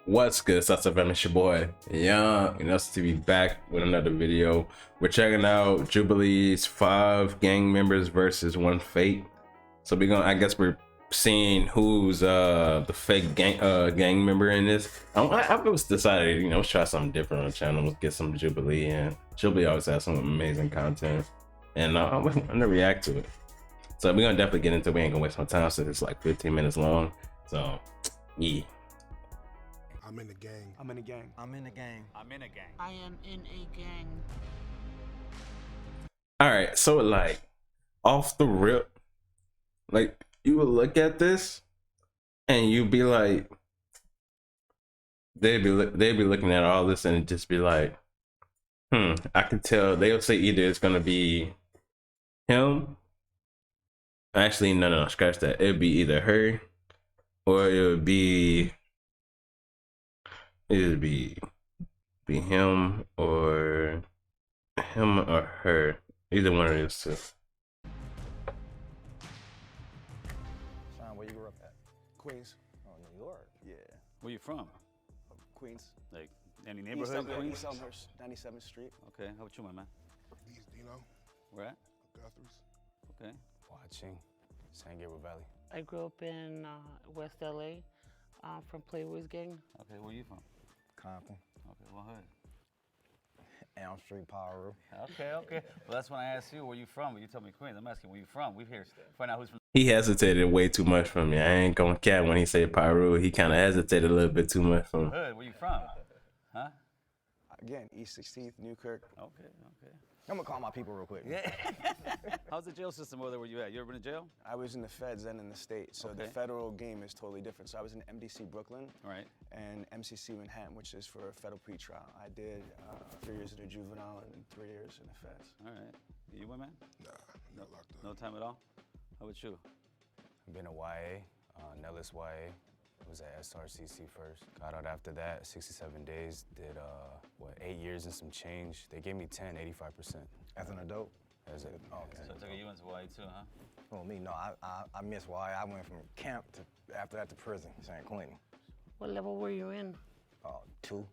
What's good, NosaTv? It's your boy Young, and NosaTv back with another video. We're checking out Jubilee's 5 gang members versus 1 fake. So I guess we're seeing who's the fake gang member in this. I was decided, let's try something different on the channel. Let's get some Jubilee, and Jubilee always has some amazing content, and I'm gonna react to it. So we're gonna definitely get into it. We ain't gonna waste no time since it's like 15 minutes long. So yeah. I'm in the gang. I'm in a gang. I'm in a gang. I'm in a gang. I am in a gang. All right, so like off the rip, like you would look at this and you'd be like, they'd be looking at all this and just be like, I can tell. They'll say either it's gonna be him. Actually, no, scratch that. It'd be either her, or it would be him or her. Either one of these two. Sean, where you grew up at? Queens. Oh, New York. Yeah. Where you from? Queens. Like any neighborhood? East Elmhurst, 97th Street. Okay, how about you, my man? East Dino, Where at? Guthrie's. Okay. Watching San Gabriel Valley. I grew up in West LA, from Playboy's gang. Okay, where you from? Compton. Okay, what hood? Elm Street, Power. Okay. Well, that's when I asked you where you from. When you told me Queens, I'm asking where you from. We're here to find out who's from. He hesitated way too much for me. I ain't gonna cap when he said Pyru. He kind of hesitated a little bit too much for me. Hood, where you from? Huh? Again, East 16th, Newkirk. Okay. I'm gonna call my people real quick. Yeah. How's the jail system over there where you at? You ever been in jail? I was in the feds and in the state, so the Okay. federal game is totally different. So I was in MDC Brooklyn All right. and MCC Manhattan, which is for a federal pretrial. I did 3 years in the juvenile and 3 years in the feds. All right. You went, man? Nah, not locked up. No time at all? How about you? I've been to YA, Nellis YA. Was at SRCC first. Got out after that, 67 days. Did 8 years and some change. They gave me 10, 85%. As an adult? As a, oh, okay. So I took you went to Hawaii too, huh? Oh, me, no, I missed YA. I went from camp to, after that to prison, San Quentin. What level were you in? 2.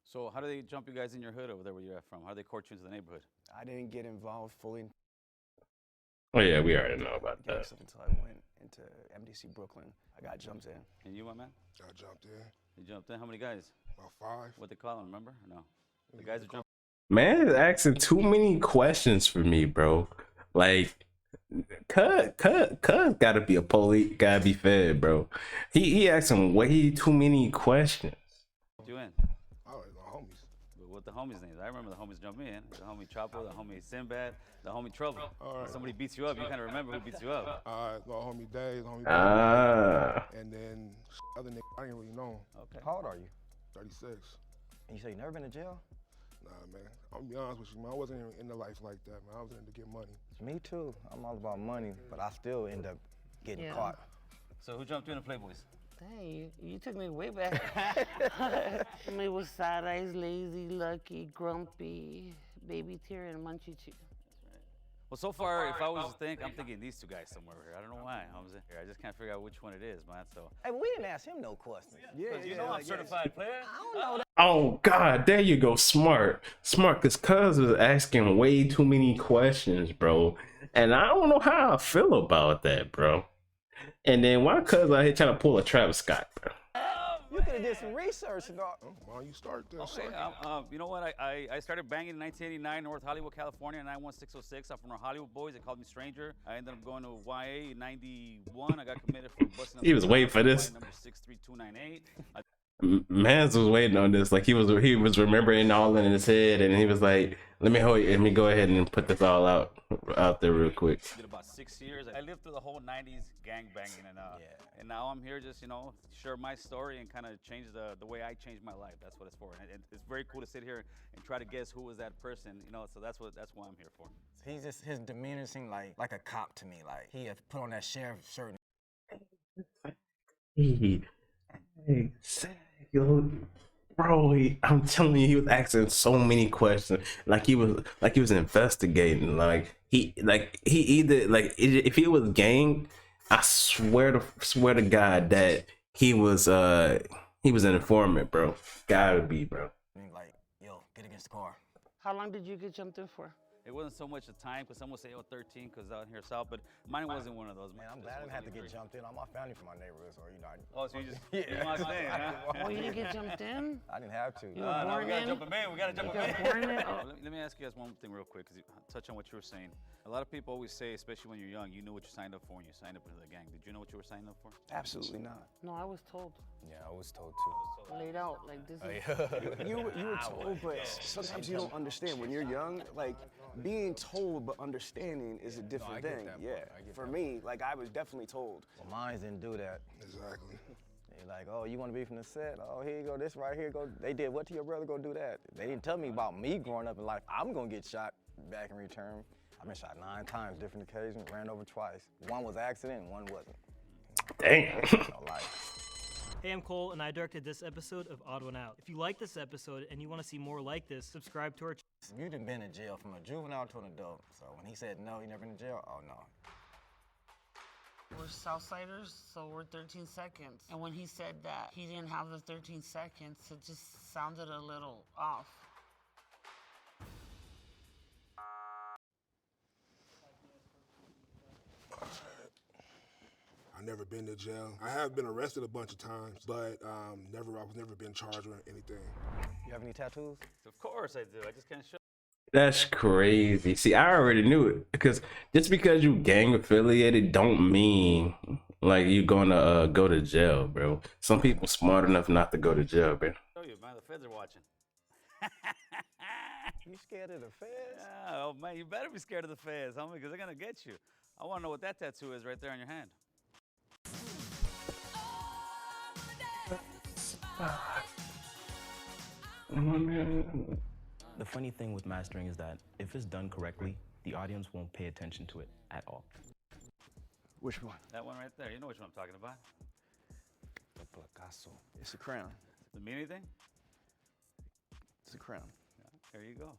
So how do they jump you guys in your hood over there where you're at from? How do they court you into the neighborhood? I didn't get involved fully in Oh yeah, we already know about that. gangsta until I went into MDC Brooklyn. I got jumped in. And you, my man? I jumped in. You jumped in? How many guys? About 5. What they call them, remember? Or no? The guys that jumped. Man is asking too many questions for me, bro. Like, cuz gotta be a police, gotta be fed, bro. He asking way too many questions. You in? Oh, my homies. What the homies' names? I remember the homies jumped in. The homie Chapo, the homie Sinbad, the homie Trouble. All right. When somebody beats you up, you kind of remember who beats you up. My homie Dave, homie Ah. and then other nigga I didn't really know. Okay. How old are you? 36. And you say you never been to jail? Nah, man. I'm gonna be honest with you, man. I wasn't even into life like that, man. I was in to get money. Me too. I'm all about money, but I still end up getting Yeah. caught. So who jumped you in the Playboys? Dang, you took me way back. I mean, it was Side Eyes, Lazy, Lucky, Grumpy, Baby Tear, and Munchie Chew. Well, so far, if I was to think, I'm thinking these two guys somewhere over here. I don't know why. I just can't figure out which one it is, man. So. Hey, we didn't ask him no questions. Yeah, You know I'm certified player. I don't know that. Oh God, there you go, smart, cause cuz was asking way too many questions, bro, and I don't know how I feel about that, bro. And then why cuz out here trying to pull a Travis Scott, bro? You could have did some research and all. Oh, why don't you start this? Okay, you know what? I started banging in 1989, North Hollywood, California, 91606. I'm from the Hollywood boys. They called me Stranger. I ended up going to YA in 91. I got committed for busting up. He was waiting for this. Number 63298. Mans was waiting on this, like he was remembering all in his head, and he was like, let me go ahead and put this all out there real quick. Did about 6 years. I lived through the whole 90s gang banging, and now I'm here just, share my story and kind of change the way I changed my life. That's what it's for. And it's very cool to sit here and try to guess who was that person, so that's why I'm here for. He's just, his demeanor seemed like a cop to me. Like he had put on that sheriff shirt. Yo, bro, I'm telling you, he was asking so many questions, like he was investigating, if he was gang, I swear to God that he was He was an informant, bro. Gotta be, bro. Like, yo, get against the car. How long did you get jumped in for? It wasn't so much a time, because some would say, oh, 13, because out here south, but mine wasn't one of those. Man, I'm glad I didn't have to get jumped in. All my family from my neighborhood, so you know. Oh, so you just Yeah. you must stay, huh? Oh, you didn't get jumped in? I didn't have to. You were No, born we gotta in? jump a man. We gotta jump a You man. got born in? Oh. Let me ask you guys one thing real quick, because you touch on what you were saying. A lot of people always say, especially when you're young, you knew what you signed up for when you signed up into the gang. Did you know what you were signing up for? Absolutely not. No, I was told. Yeah, I was told too. Laid out like this. Is, You were told, but sometimes you don't understand. When you're young, like, being told but understanding is a different I get thing. that part. Yeah. I get For that me, like, I was definitely told. Well, mine didn't do that. Exactly. They like, oh, you want to be from the set? Oh, here you go, this right here. Go. They did what to your brother? Go do that. They didn't tell me about me growing up in life. I'm gonna get shot back in return. I've been shot 9 times, different occasions, ran over twice. One was accident, one wasn't. Damn. No life. Hey, I'm Cole, and I directed this episode of Odd One Out. If you like this episode and you want to see more like this, subscribe to our channel. You done been in jail from a juvenile to an adult. So when he said no, he never been in jail. Oh no. we're Southsiders, so we're 13 seconds. And when he said that he didn't have the 13 seconds, it just sounded a little off. I never been to jail. I have been arrested a bunch of times, but I was never been charged with anything. You have any tattoos? Of course I do. I just can't show. That's crazy. See, I already knew it, because just because you gang affiliated don't mean like you gonna go to jail, bro. Some people smart enough not to go to jail, bro. Show you, man. The feds are watching. You scared of the feds? Yeah, oh man, you better be scared of the feds, homie, because they're gonna get you. I want to know what that tattoo is right there on your hand. The funny thing with mastering is that if it's done correctly, the audience won't pay attention to it at all. Which one? That one right there. You know which one I'm talking about. The placazo. It's a crown. Does it mean anything? It's a crown. Yeah, there you go.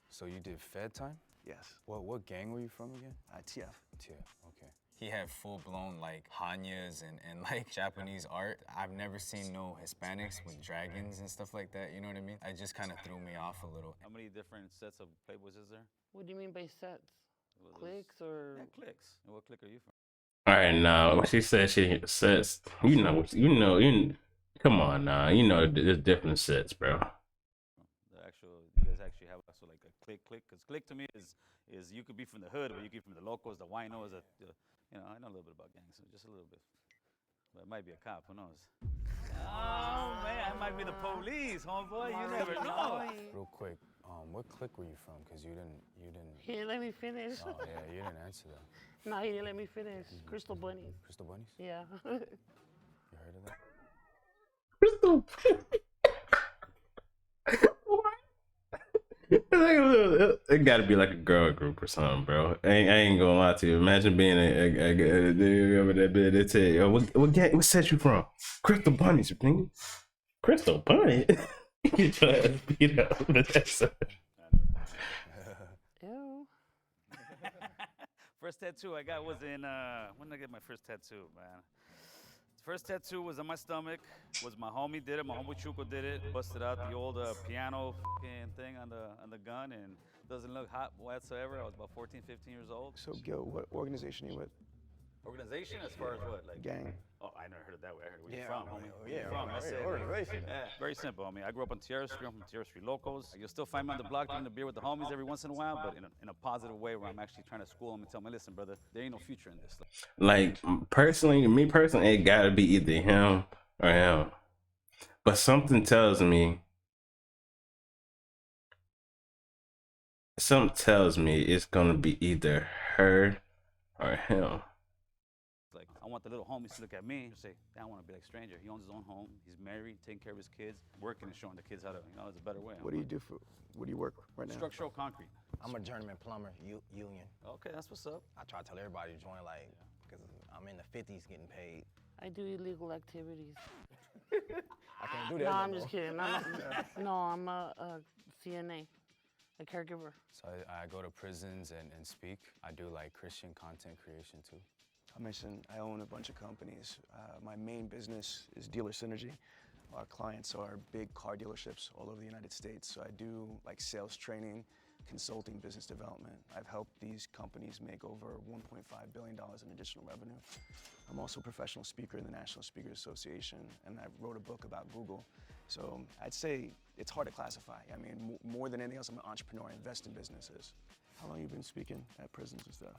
So you did Fed time? Yes. What gang were you from again? TF. TF, okay. He had full-blown like hanyas and like Japanese art. I've never seen no Hispanics with dragons and stuff like that, you know what I mean? It just kind of threw me off a little. How many different sets of Playboys is there? What do you mean by sets? Well, Clicks or? Yeah, clicks. And what clique are you from? All right, now she said she sets. You know. Come on, now. You know there's different sets, bro. The actual, you guys actually have also like a clique, because clique to me is you could be from the hood, but you could be from the locals, the winos, you know, I know a little bit about gangs, so just a little bit. But it might be a cop, who knows? Oh man, I might be the police, homeboy. You never know. Real quick, what clique were you from? Because you didn't. He didn't let me finish. Oh yeah, you didn't answer that. No, he didn't let me finish. Crystal Bunnies. Crystal Bunnies? Yeah. You heard of that? Crystal. It gotta be like a girl group or something, bro. I ain't gonna lie to you. Imagine being a dude over that bit. They tell you, yo, what set you from? Crystal Bunnies, nigga. Crystal Bunny. You try to beat up, but that's Ew. First tattoo I got was in, when did I get my first tattoo, man? First tattoo was on my stomach, was my homie did it, my homie Chuco did it, busted out the old piano thing on the gun, and doesn't look hot whatsoever. I was about 14, 15 years old. So, Gil, what organization are you with? Organization as far as what? Like Gang. Oh, I never heard of that way. I heard where Yeah, you from, oh, homie. yeah, Where you yeah, from? That's yeah, it. organization. Yeah, very simple, homie. I grew up on Tierra Street. I'm from Tierra Street Locals. You'll still find me on the block drinking a beer with the homies every once in a while, but in a positive way where I'm actually trying to school them and tell them, listen, brother, there ain't no future in this. like me personally, it gotta be either him or him. But something tells me it's gonna be either her or him. Like, I want the little homies to look at me and say, I want to be like Stranger. He owns his own home. He's married, taking care of his kids, working and showing the kids how to, there's a better way. What do you work right now? Structural concrete. I'm a journeyman plumber, union. Okay, that's what's up. I try to tell everybody to join, like, because I'm in the 50s getting paid. I do illegal activities. I can't do that. No, no I'm more. just kidding. I'm a CNA, a caregiver. So I go to prisons and speak. I do like Christian content creation too. I mentioned I own a bunch of companies. My main business is Dealer Synergy. Our clients are big car dealerships all over the United States. So I do like sales training, consulting, business development. I've helped these companies make over $1.5 billion in additional revenue. I'm also a professional speaker in the National Speakers Association, and I wrote a book about Google. So I'd say it's hard to classify. I mean, more than anything else, I'm an entrepreneur. I invest in businesses. How long have you been speaking at prisons and stuff?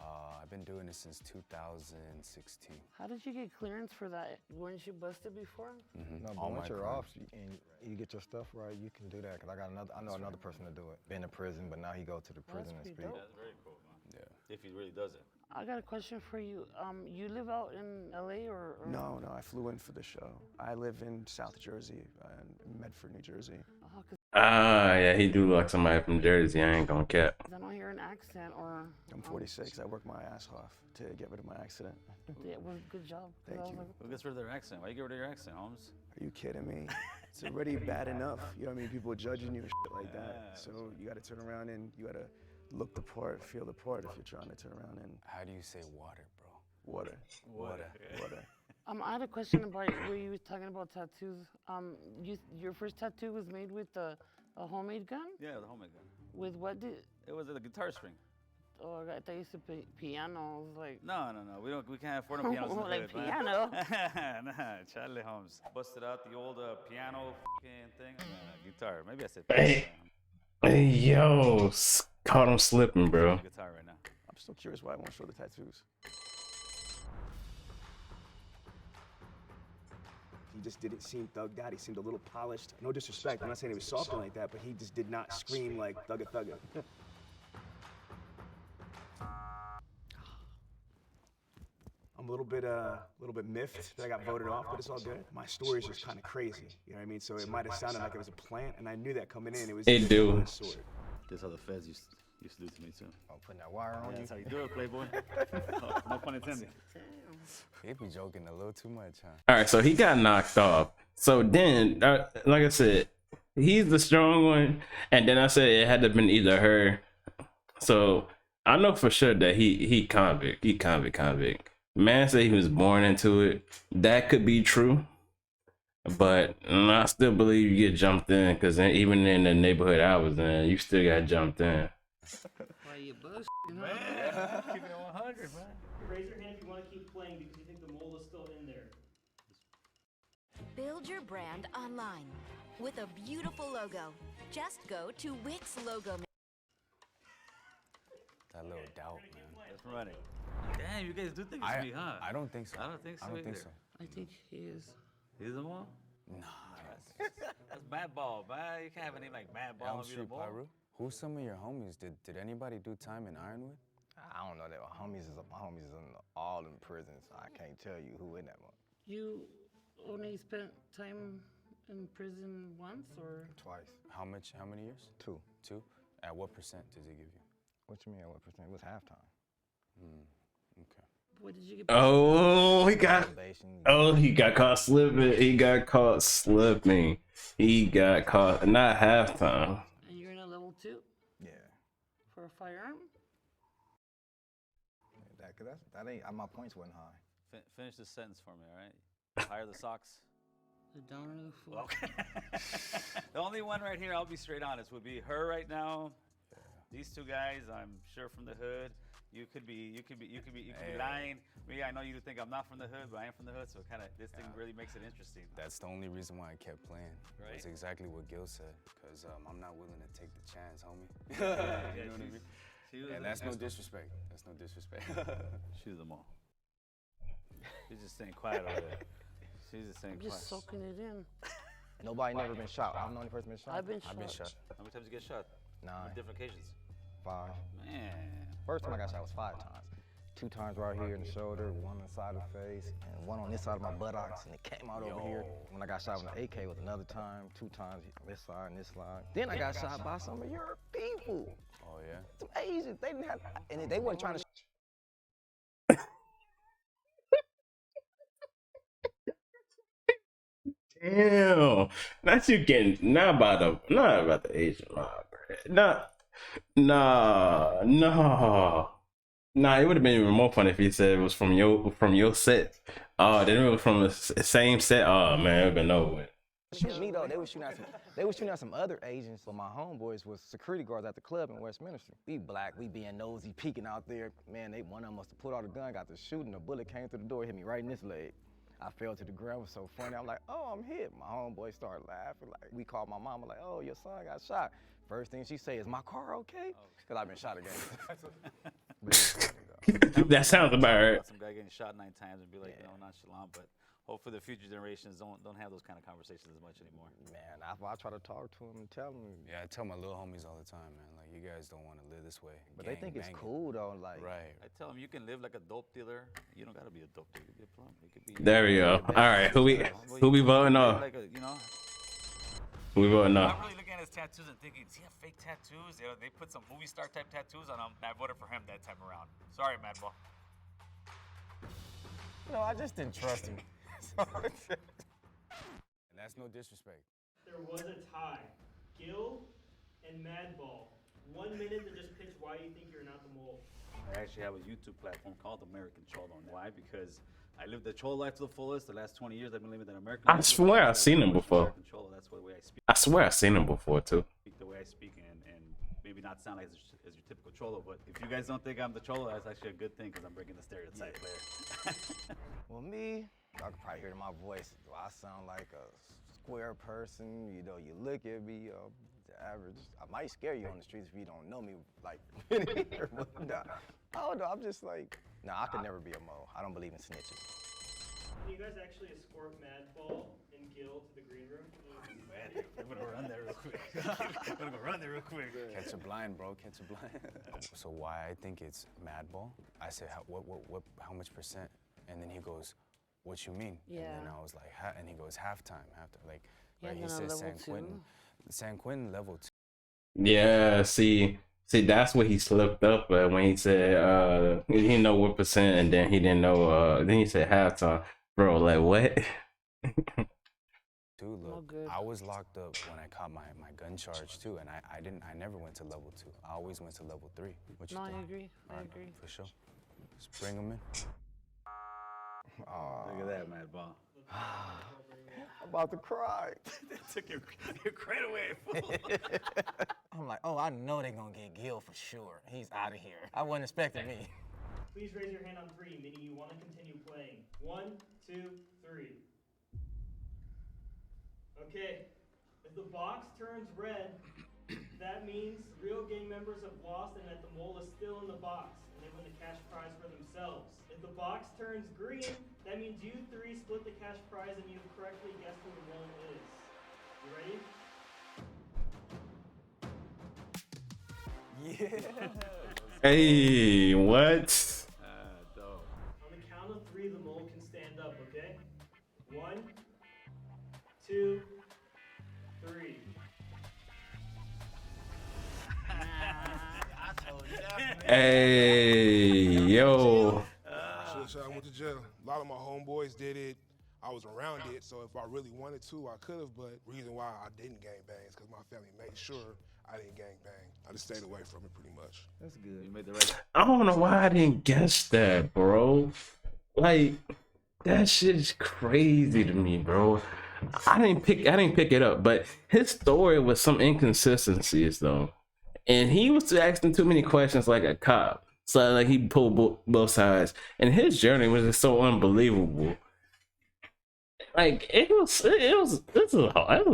I've been doing this since 2016. How did you get clearance for that? Weren't you busted before? No, but once you're off and you get your stuff right, you can do that. Cause I know another person to do it. Been in prison, but now he go to the prison and speak. That's very cool, man. Yeah. If he really does it. I got a question for you. You live out in LA or? No, I flew in for the show. I live in South Jersey, in Medford, New Jersey. Yeah, he do look like somebody from Jersey. I ain't gonna cap. I don't hear an accent or. I'm 46. I work my ass off to get rid of my accident. Yeah, well, good job. Thank you. Who gets rid of their accent? Why you get rid of your accent, Holmes? Are you kidding me? It's already bad enough. You know what I mean? People judging you and shit like that. So you got to turn around and you got to look the part, feel the part if you're trying to turn around and. How do you say water, bro? Water. I had a question about where you were talking about tattoos. Your first tattoo was made with a homemade gun? Yeah, the homemade gun. With what did? It was a guitar string. Oh, I thought you said piano. I was like. No. We can't afford no pianos. Like piano. Nah, Charlie Holmes busted out the old piano thing. Guitar. Maybe I said piano. Hey, yo, caught him slipping, bro. Guitar right now. I'm still curious why I won't show the tattoos. He just didn't seem thugged out. He seemed a little polished. No disrespect. I'm not saying he was soft or like that, but he just did not scream like thugga. I'm a little bit miffed that I got voted off, but it's all good. My story is just kind of crazy. You know what I mean? So it might have sounded like it was a plant, and I knew that coming in. It was. It do. This is how the feds used to do to me too. Oh, putting that wire on you. That's how you do it, Playboy. No pun intended. He be joking a little too much, huh? All right, so he got knocked off. So then, like I said, he's the strong one, and then I said it had to have been either her. So I know for sure that he convict. He convict. Man said he was born into it. That could be true, but I still believe you get jumped in, because even in the neighborhood I was in, you still got jumped in. Why you bullshit? Man, keep it 100, man. Raise your hand if you want to keep playing because you think the mold is still in there. Build your brand online with a beautiful logo. Just go to Wix Logo. That little doubt, man. That's running. Damn, you guys do think it's me, huh? I don't think so. I don't think so. I think he is. He's the one? Nah. That's bad ball, man. You can't have a name like bad ball. Elm Street Pyro? Who's some of your homies? Did anybody do time in Ironwood? I don't know that my homies is all in prisons. I can't tell you who in that one. You only spent time in prison once or? Twice. How many years? 2. 2? At what percent does he give you? What you mean at what percent? It was halftime. Okay. What did you get? He got caught slipping. He got caught not halftime. And you're in a level 2? Yeah. For a firearm? That ain't, my points wasn't high. Finish this sentence for me, all right? Hire the socks. The downer of the fool. Okay. The only one right here, I'll be straight honest, would be her right now. Yeah. These two guys, I'm sure from the hood. You could be lying. Me, I know you think I'm not from the hood, but I am from the hood, so this thing really makes it interesting. That's the only reason why I kept playing. Right. That's exactly what Gil said, because I'm not willing to take the chance, homie. You know what I mean? And that's no disrespect. That's no disrespect. She's them all. She's just staying quiet over there. She's just staying quiet. Just soaking it in. Nobody never been shot. I'm the only person been shot. I've been shot. How many times did you get shot? 9. On different occasions? 5. Man. First time I got shot was 5 times. 2 times right here in the shoulder, 1 on the side of the face, and 1 on this side of my buttocks, and it came out over here. When I got shot with an AK was another time, 2 times this side and this side. Then I got shot by some of your people. Oh yeah? Some Asians, they didn't have, and they wasn't trying to Damn, not you getting not about the Asian mob, bro. Nah, it would have been even more fun if he said it was from your set. Oh, then it was from the same set. Oh man, it would have been over with. Shoot me though. They was shooting at some other Asians. So my homeboys was security guards at the club in Westminster. We black, we being nosy, peeking out there. Man, one of them must have pulled out a gun, got to shooting. A bullet came through the door, hit me right in this leg. I fell to the ground. It was so funny. I'm like, oh, I'm hit. My homeboy started laughing. Like, we called my mama like, oh, your son got shot. First thing she say is, my car okay? Because I've been shot again. That sounds about right. Some guy getting shot 9 times and be like, you know, nonchalant, but hopefully the future generations don't have those kind of conversations as much anymore. Man, I try to talk to him and tell him. Yeah, I tell my little homies all the time, man. Like, you guys don't want to live this way. But they think it's cool though, like. Right. I tell them you can live like a dope dealer. You don't gotta be a dope dealer. You can be a plumber. You could be. There we go. All right, who we voting on? Like a, you know. Who we voting on? I'm really looking at his tattoos and thinking, does he have fake tattoos? You know, they put some movie star type tattoos on him. I voted for him that time around. Sorry, Madball. No, I just didn't trust him. And that's no disrespect. There was a tie. Gil and Madball. 1 minute to just pitch why you think you're not the mole. I actually have a YouTube platform called American Cholo. Why? Because I lived the Cholo life to the fullest. The last 20 years I've been living that American life. I swear I've seen him before. Cholo, that's the way I speak. I swear I've seen him before too. The way I speak and maybe not sound like as your typical Cholo, but if you guys don't think I'm the Cholo, that's actually a good thing because I'm breaking the stereotype there. Well, me, y'all can probably hear it in my voice. Do I sound like a square person? You know, you look at me, the average. I might scare you on the streets if you don't know me, like, nah. I don't know, I'm just like, nah, I could never be a mole. I don't believe in snitches. Can you guys actually escort Madball and Gil to the green room? I'm gonna run there real quick. I'm gonna go run there real quick. Catch a blind, bro. Catch a blind. So why I think it's Madball? I said, how much percent? And then he goes, what you mean? Yeah. And then I was like, and he goes, halftime. Like, Yeah, right, he then said level San 2. Quentin. San Quentin level 2. Yeah, see, that's what he slipped up at when he said he didn't know what percent, and then he didn't know. Then he said halftime, bro. Like what? Dude, look, I was locked up when I caught my gun charge too, and I never went to level 2. I always went to level 3. What you think? I agree. All right, for sure. Just bring them in. Look at that, Madball. I'm about to cry. They took your credit away, fool. I'm like, oh, I know they're gonna get Gil for sure. He's out of here. I wasn't expecting me. Please raise your hand on 3, meaning you want to continue playing. 1, 2, 3. Okay, if the box turns red, that means real gang members have lost and that the mole is still in the box, and they win the cash prize for themselves. If the box turns green, that means you 3 split the cash prize and you've correctly guessed who the mole is. You ready? Yeah. Hey, what? Dope. On the count of 3, the mole can stand up, okay? 1, 2, 3. I told you that. Hey, yo. I went to jail. A lot of my homeboys did it. I was around it, so if I really wanted to, I could have, but reason why I didn't gang bang is because my family made sure I didn't gang bang. I just stayed away from it pretty much. That's good. You made the right. I don't know why I didn't guess that, bro. Like, that shit's crazy to me, bro. I didn't pick it up, but his story was some inconsistencies though, and he was asking too many questions like a cop. So like he pulled both sides, and his journey was just so unbelievable. Like this is a hard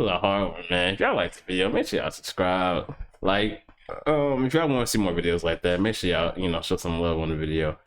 one, man. If y'all like the video, make sure y'all subscribe. Like, if y'all want to see more videos like that, make sure y'all show some love on the video.